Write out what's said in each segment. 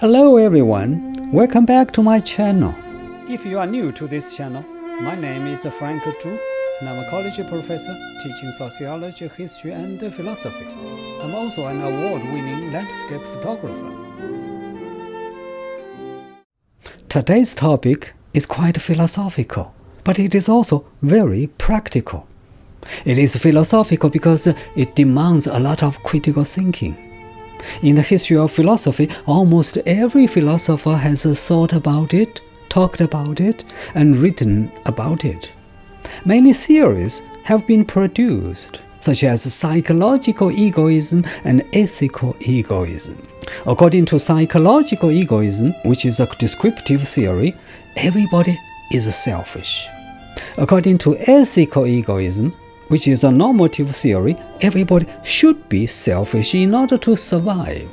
Hello everyone, welcome back to my channel. If you are new to this channel, my name is Frank Zhu, and I'm a college professor teaching sociology, history, and philosophy. I'm also an award-winning landscape photographer. Today's topic is quite philosophical, but it is also very practical. It is philosophical because it demands a lot of critical thinking. In the history of philosophy, almost every philosopher has thought about it, talked about it, and written about it. Many theories have been produced, such as psychological egoism and ethical egoism. According to psychological egoism, which is a descriptive theory, everybody is selfish. According to ethical egoism, which is a normative theory, everybody should be selfish in order to survive.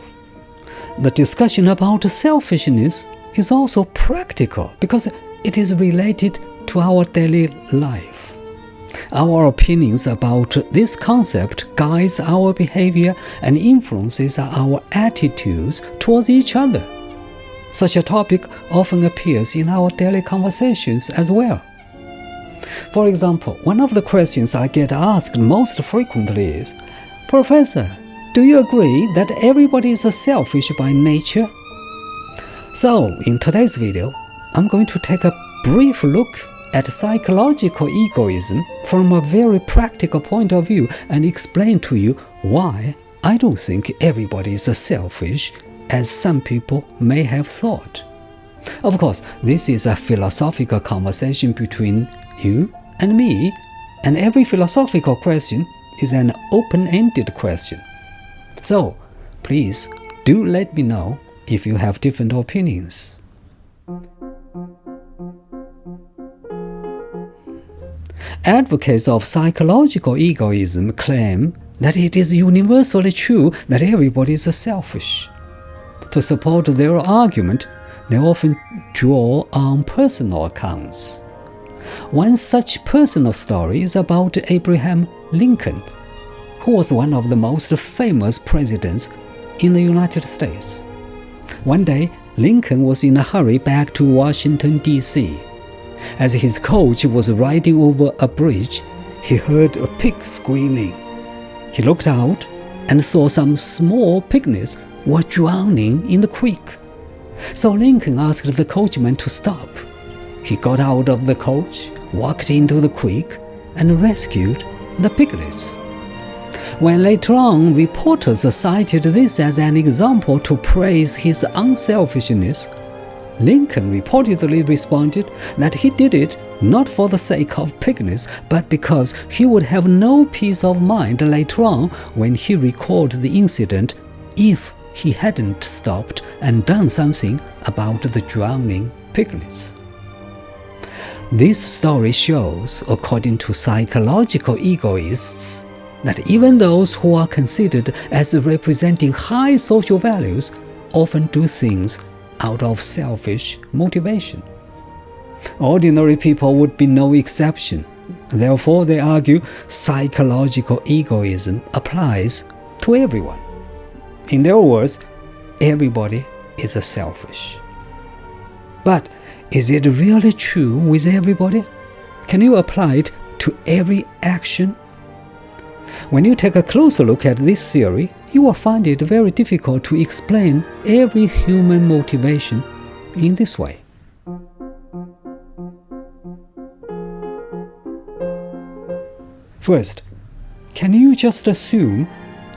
The discussion about selfishness is also practical because it is related to our daily life. Our opinions about this concept guides our behavior and influences our attitudes towards each other. Such a topic often appears in our daily conversations as well. For example, one of the questions I get asked most frequently is, "Professor, do you agree that everybody is selfish by nature?" So, in today's video, I'm going to take a brief look at psychological egoism from a very practical point of view and explain to you why I don't think everybody is selfish, as some people may have thought. Of course, this is a philosophical conversation between you and me, and every philosophical question is an open-ended question. So, please do let me know if you have different opinions. Advocates of psychological egoism claim that it is universally true that everybody is selfish. To support their argument, they often draw on personal accounts. One such personal story is about Abraham Lincoln, who was one of the most famous presidents in the United States. One day, Lincoln was in a hurry back to Washington, D.C. As his coach was riding over a bridge, he heard a pig squealing. He looked out and saw some small piglets were drowning in the creek. So Lincoln asked the coachman to stop. He got out of the coach, walked into the creek, and rescued the piglets. When later on reporters cited this as an example to praise his unselfishness, Lincoln reportedly responded that he did it not for the sake of piglets, but because he would have no peace of mind later on when he recalled the incident if he hadn't stopped and done something about the drowning piglets. This story shows, according to psychological egoists, that even those who are considered as representing high social values often do things out of selfish motivation. Ordinary people would be no exception. Therefore, they argue psychological egoism applies to everyone. In their words, everybody is selfish. But is it really true with everybody? Can you apply it to every action? When you take a closer look at this theory, you will find it very difficult to explain every human motivation in this way. First, can you just assume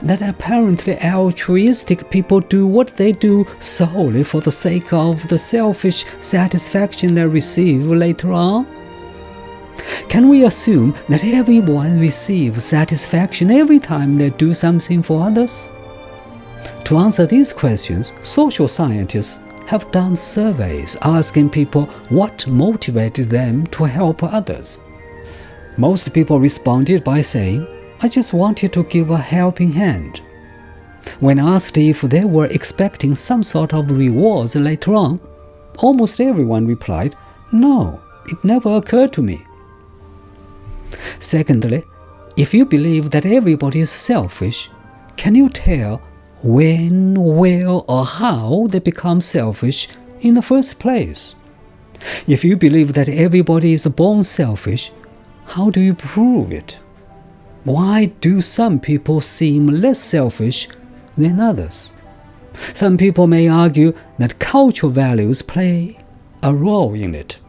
that apparently altruistic people do what they do solely for the sake of the selfish satisfaction they receive later on? Can we assume that everyone receives satisfaction every time they do something for others? To answer these questions, social scientists have done surveys asking people what motivated them to help others. Most people responded by saying, "I just wanted to give a helping hand." When asked if they were expecting some sort of rewards later on, almost everyone replied, "No, it never occurred to me." Secondly, if you believe that everybody is selfish, can you tell when, where, or how they become selfish in the first place. If you believe that everybody is born selfish, how do you prove it? Why do some people seem less selfish than others? Some people may argue that cultural values play a role in it.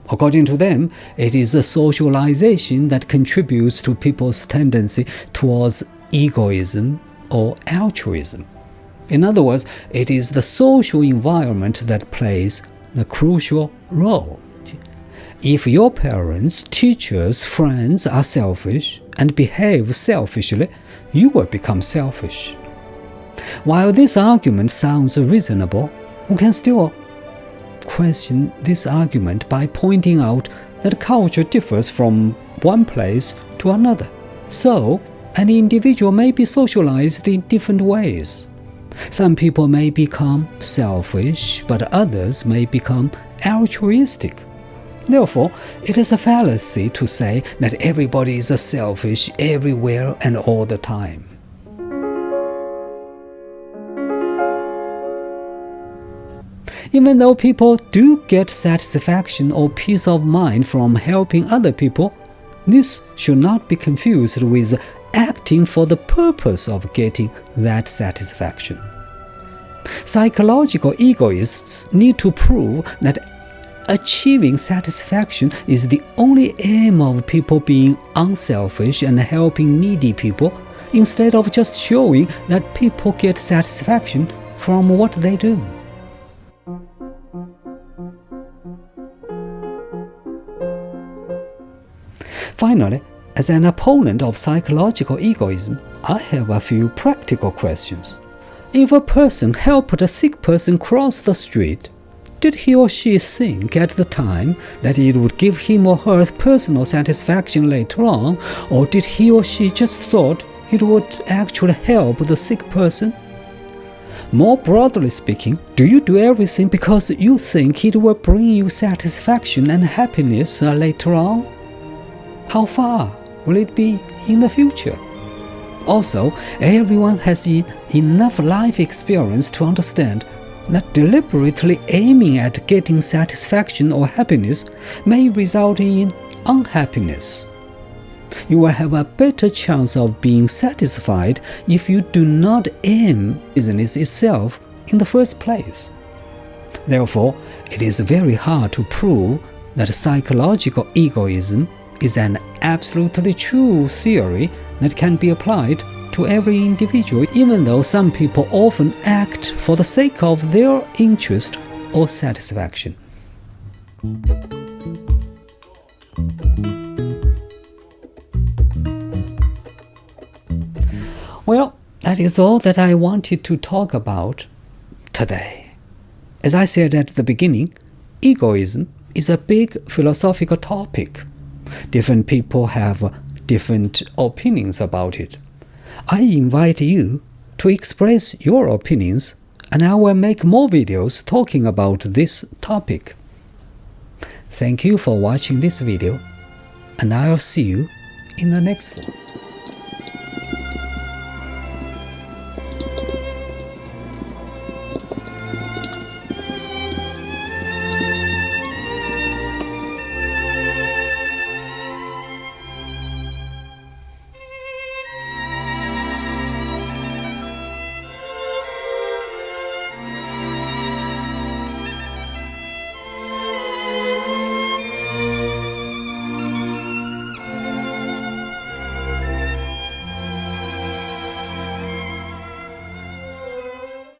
According to them, it is a socialization that contributes to people's tendency towards egoism or altruism. In other words, it is the social environment that plays the crucial role. If your parents, teachers, friends are selfish and behave selfishly, you will become selfish. While this argument sounds reasonable, we can still question this argument by pointing out that culture differs from one place to another. So, an individual may be socialized in different ways. Some people may become selfish, but others may become altruistic. Therefore, it is a fallacy to say that everybody is selfish everywhere and all the time. Even though people do get satisfaction or peace of mind from helping other people, this should not be confused with acting for the purpose of getting that satisfaction. Psychological egoists need to prove that achieving satisfaction is the only aim of people being unselfish and helping needy people, instead of just showing that people get satisfaction from what they do. Finally, as an opponent of psychological egoism, I have a few practical questions. If a person helped a sick person cross the street, did he or she think at the time that it would give him or her personal satisfaction later on, or did he or she just thought it would actually help the sick person? More broadly speaking, do you do everything because you think it will bring you satisfaction and happiness later on? How far will it be in the future? Also, everyone has enough life experience to understand that deliberately aiming at getting satisfaction or happiness may result in unhappiness. You will have a better chance of being satisfied if you do not aim business itself in the first place. Therefore, it is very hard to prove that psychological egoism is an absolutely true theory that can be applied to every individual, even though some people often act for the sake of their interest or satisfaction. Well, that is all that I wanted to talk about today. As I said at the beginning, egoism is a big philosophical topic. Different people have different opinions about it. I invite you to express your opinions, and I will make more videos talking about this topic. Thank you for watching this video, and I'll see you in the next one.